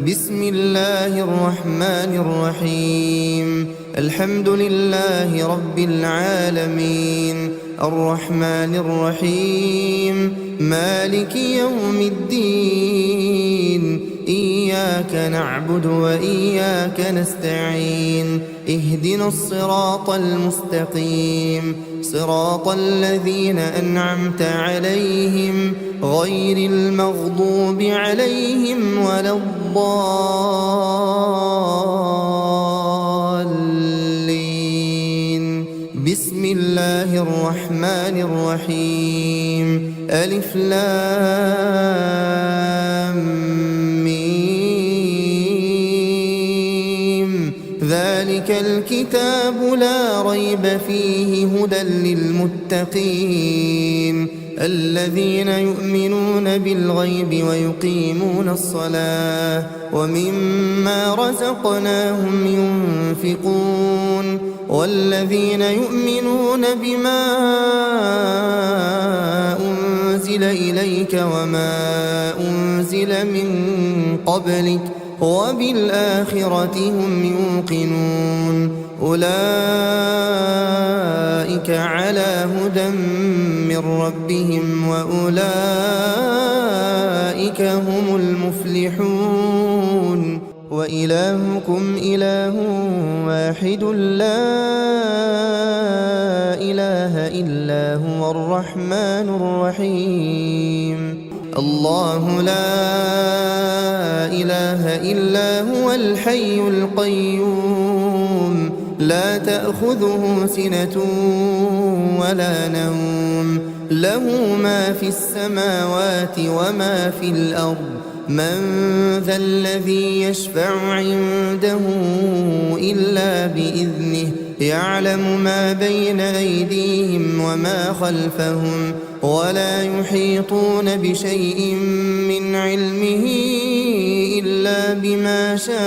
بسم الله الرحمن الرحيم. الحمد لله رب العالمين، الرحمن الرحيم، مالك يوم الدين. إياك نعبد وإياك نستعين. اهدنا الصراط المستقيم، صراط الذين أنعمت عليهم غير المغضوب عليهم ولا الضالين. بسم الله الرحمن الرحيم. ألف لام ميم. ذلك الكتاب لا ريب فيه هدى للمتقين الذين يؤمنون بالغيب ويقيمون الصلاة ومما رزقناهم ينفقون والذين يؤمنون بما أنزل إليك وما أنزل من قبلك وبالآخرة هم يوقنون أولئك على هدى من ربهم وأولئك هم المفلحون. وإلهكم إله واحد لا إله إلا هو الرحمن الرحيم. الله لا إله إلا هو الحي القيوم لا تأخذه سنة ولا نوم له ما في السماوات وما في الأرض من ذا الذي يشفع عنده إلا بإذنه يعلم ما بين أيديهم وما خلفهم ولا يحيطون بشيء من علمه إلا بما شاء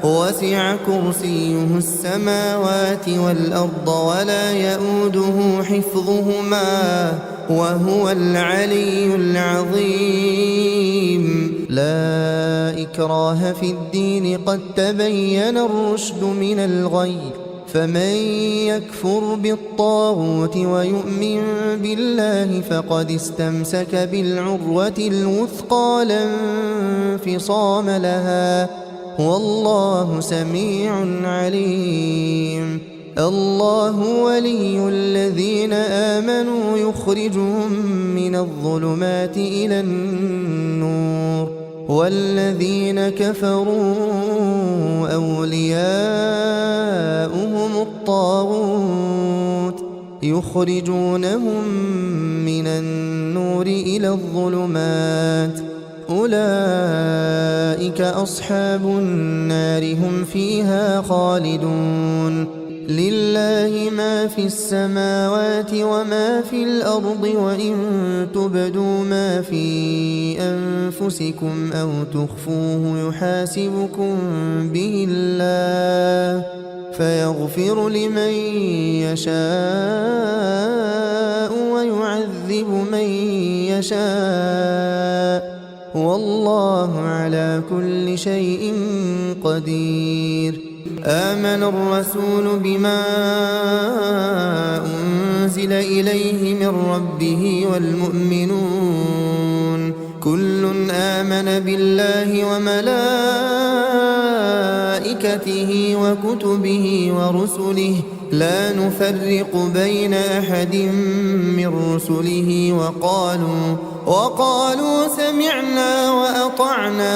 وسع كرسيه السماوات والأرض ولا يؤوده حفظهما وهو العلي العظيم. لا إكراه في الدين قد تبين الرشد من الغي فمن يكفر بالطاغوت ويؤمن بالله فقد استمسك بالعروة الوثقى لا انفصام لها والله سميع عليم. الله ولي الذين آمنوا يخرجهم من الظلمات إلى النور والذين كفروا أولياؤهم الطاغوت يخرجونهم من النور إلى الظلمات أولئك أصحاب النار هم فيها خالدون. لله ما في السماوات وما في الأرض وإن تبدوا ما في أنفسكم أو تخفوه يحاسبكم به الله فيغفر لمن يشاء ويعذب من يشاء والله على كل شيء قدير. آمن الرسول بما أنزل إليه من ربه والمؤمنون كل آمن بالله وملائكته وكتبه ورسله لا نفرق بين أحد من رسله وقالوا سمعنا وأطعنا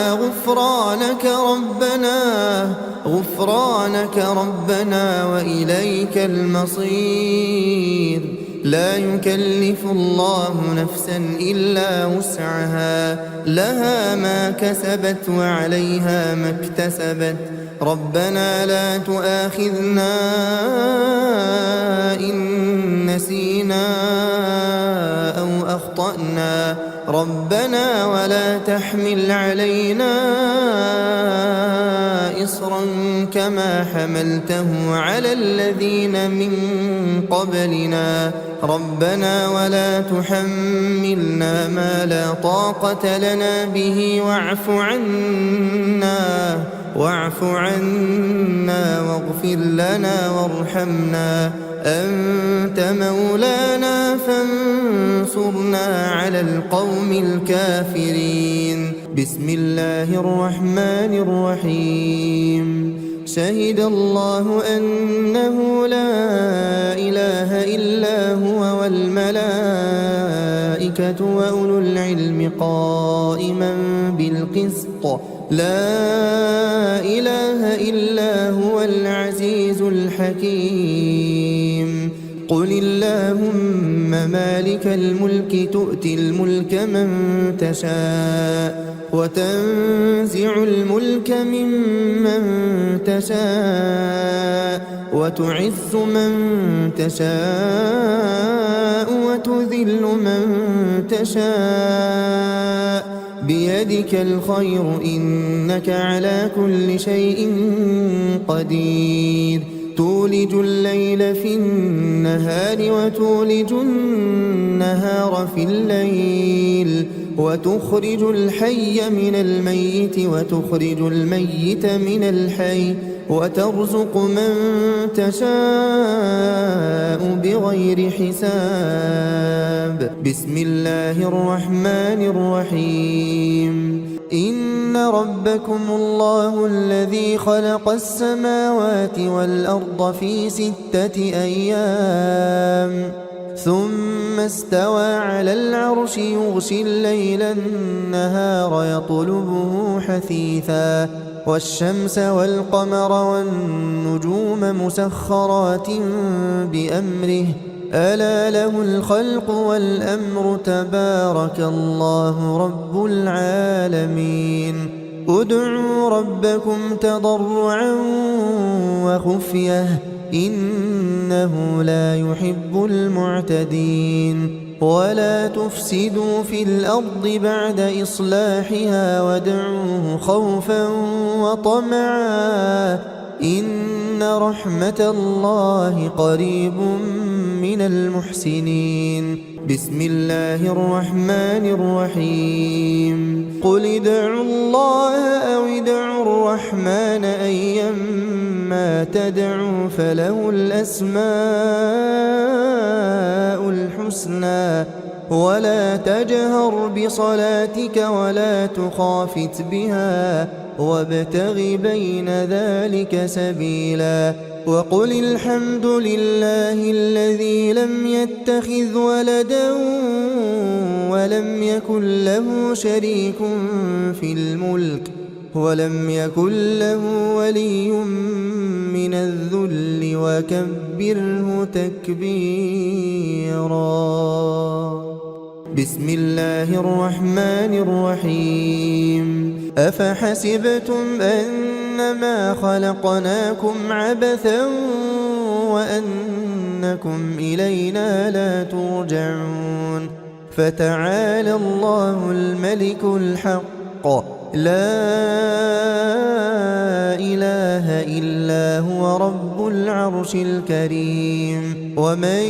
غفرانك ربنا وإليك المصير. لا يكلف الله نفسا إلا وسعها لها ما كسبت وعليها ما اكتسبت ربنا لا تؤاخذنا إن نسينا أو أخطأنا ربنا ولا تحمل علينا إصرا كما حملته على الذين من قبلنا ربنا ولا تحملنا ما لا طاقة لنا به واعف عنا واغفر لنا وارحمنا أنت مولانا فانصرنا على القوم الكافرين. بسم الله الرحمن الرحيم. شهد الله أنه لا إله إلا هو والملائكة وأولو العلم قائما بالقسط لا إله إلا هو العزيز الحكيم. قل اللهم مالك الملك تؤتي الملك من تشاء وتنزع الملك ممن تشاء وتعز من تشاء وتذل من تشاء بيدك الخير إنك على كل شيء قدير. تولج الليل في النهار وتولج النهار في الليل وتخرج الحي من الميت وتخرج الميت من الحي وترزق من تشاء بغير حساب. بسم الله الرحمن الرحيم. إن ربكم الله الذي خلق السماوات والأرض في 6 أيام ثم استوى على العرش يغشي الليل النهار يطلبه حثيثا والشمس والقمر والنجوم مسخرات بأمره ألا له الخلق والأمر تبارك الله رب العالمين. ادعوا ربكم تضرعا وخفية إنه لا يحب المعتدين. ولا تفسدوا في الأرض بعد إصلاحها وادعوه خوفا وطمعا إن رحمة الله قريب من المحسنين. بسم الله الرحمن الرحيم. قل ادعوا الله أو ادعوا الرحمن أيما تدعوا فله الأسماء الحسنى ولا تجهر بصلاتك ولا تخافت بها وابتغ بين ذلك سبيلا. وقل الحمد لله الذي لم يتخذ ولدا ولم يكن له شريك في الملك ولم يكن له ولي من الذل وكبره تكبيرا. بسم الله الرحمن الرحيم. أفحسبتم أنما خلقناكم عبثا وأنكم إلينا لا ترجعون فتعالى الله الملك الحق لا إله إلا هو رب العرش الكريم. ومن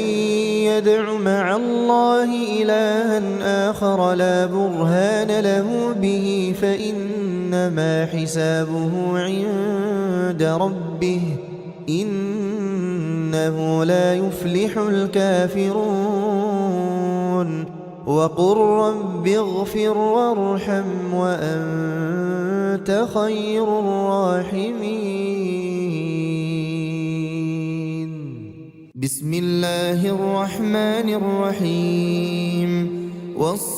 يدع مع الله إلها آخر لا برهان له به فإنما حسابه عند ربه إنه لا يفلح الكافرون. وقل رب اغفر وارحم وأنت خير الراحمين. بسم الله الرحمن الرحيم. والصافات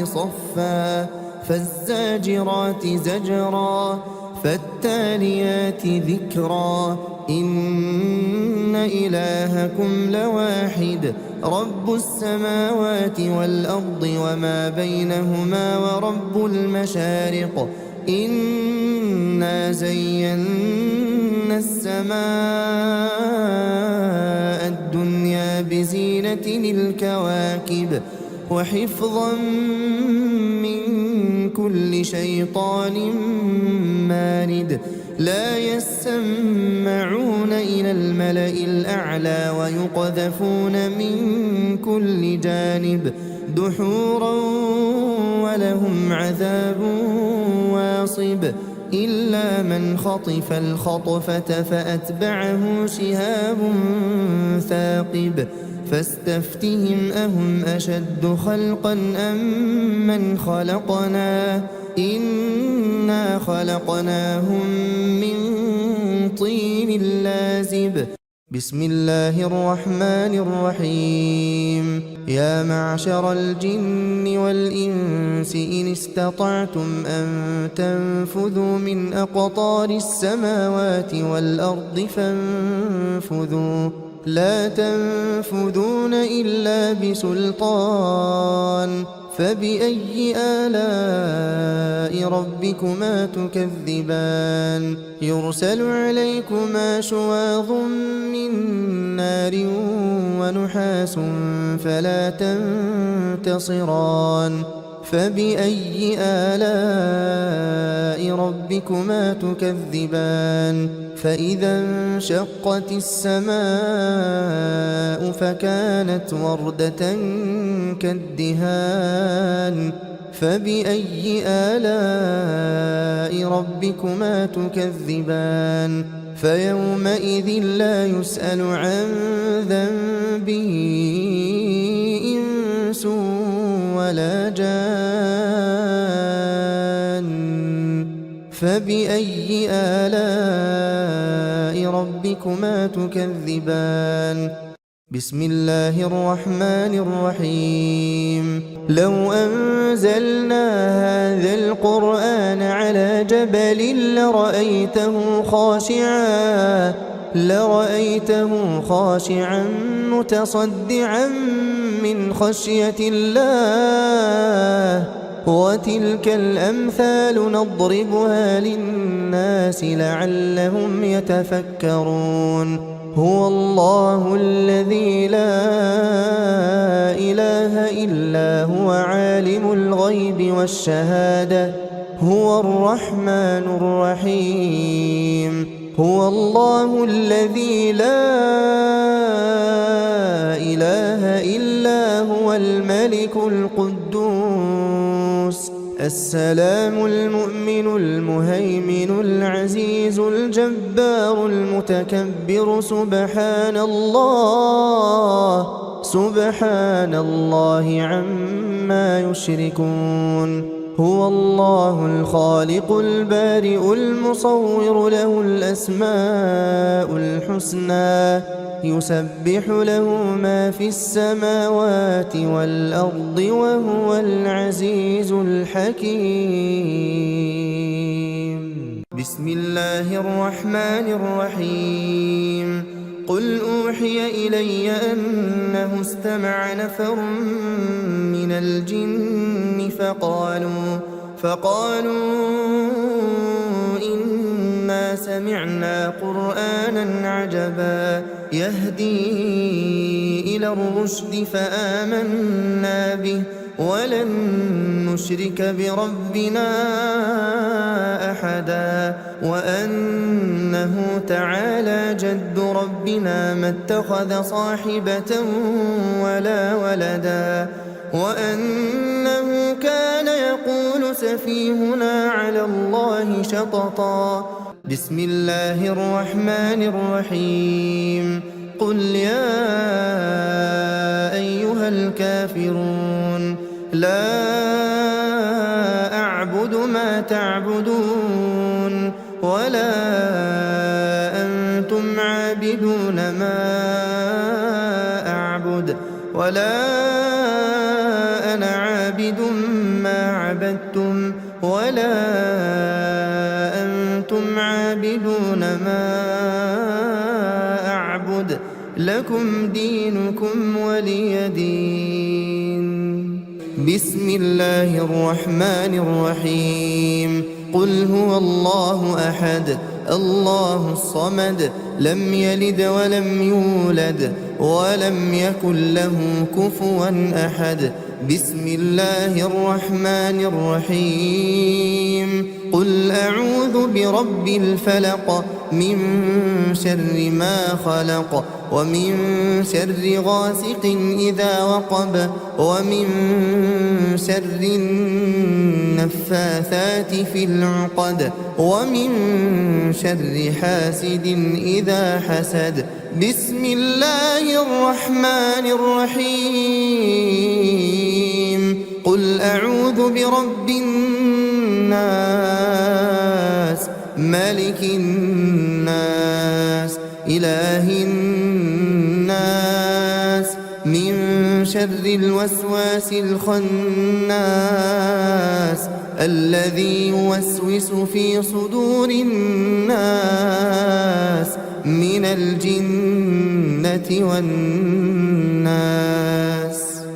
صفا فالزاجرات زجرا فالتاليات ذكرا إن إلهكم لواحد رب السماوات والأرض وما بينهما ورب المشارق إنا زينا السماء الدنيا بزينة الكواكب وحفظا من كل شيطان مارد لا يسمعون إلى الملأ الأعلى ويقذفون من كل جانب دحورا ولهم عذاب واصب إلا من خطف الخطفة فأتبعه شهاب ثاقب فاستفتهم أهم أشد خلقا أم من خلقنا إنا خلقناهم من طين لازب بسم الله الرحمن الرحيم يا معشر الجن والإنس إن استطعتم أن تنفذوا من أقطار السماوات والأرض فانفذوا لا تنفذون إلا بسلطان فبأي آلاء ربكما تكذبان يرسل عليكما شواظ من نار ونحاس فلا تنتصران فبأي آلاء ربكما تكذبان فإذا انشقت السماء فكانت وردة كالدهان فبأي آلاء ربكما تكذبان فيومئذ لا يسأل عن ذنبه إنس ولا جان فبأي آلاء ربكما تكذبان بسم الله الرحمن الرحيم لو أنزلنا هذا القرآن على جبل لرأيته خاشعا متصدعا من خشية الله وتلك الأمثال نضربها للناس لعلهم يتفكرون هو الله الذي لا إله إلا هو عالم الغيب والشهادة هو الرحمن الرحيم هو الله الذي لا إله إلا هو الملك القدوس السلام المؤمن المهيمن العزيز الجبار المتكبر سبحان الله عما يشركون هو الله الخالق البارئ المصور له الأسماء الحسنى يسبح له ما في السماوات والأرض وهو العزيز الحكيم بسم الله الرحمن الرحيم قل أوحي إلي أنه استمع نفر من الجن فقالوا إنا سمعنا قرآنا عجبا يهدي إلى الرشد فآمنا به ولن نشرك بربنا أحدا وأنه تعالى جد ربنا ما اتخذ صاحبة ولا ولدا وأنه كان يقول سفيهنا على الله شططا بسم الله الرحمن الرحيم قل يا أيها الكافرون لا أعبد ما تعبدون ولا أنتم عابدون ما أعبد ولا أنا عابد ما عبدتم ولا أنتم عابدون ما أعبد لكم دينكم ولي دين بسم الله الرحمن الرحيم قل هو الله أحد الله الصمد لم يلد ولم يولد ولم يكن له كفوا أحد بسم الله الرحمن الرحيم قل أعوذ برب الفلق من شر ما خلق ومن شر غاسق إذا وقب ومن شر النفاثات في العقد ومن شر حاسد إذا حسد بسم الله الرحمن الرحيم قل أعوذ برب الناس ملك الناس إله الناس من شر الوسواس الخناس الذي يوسوس في صدور الناس من الجنة والناس.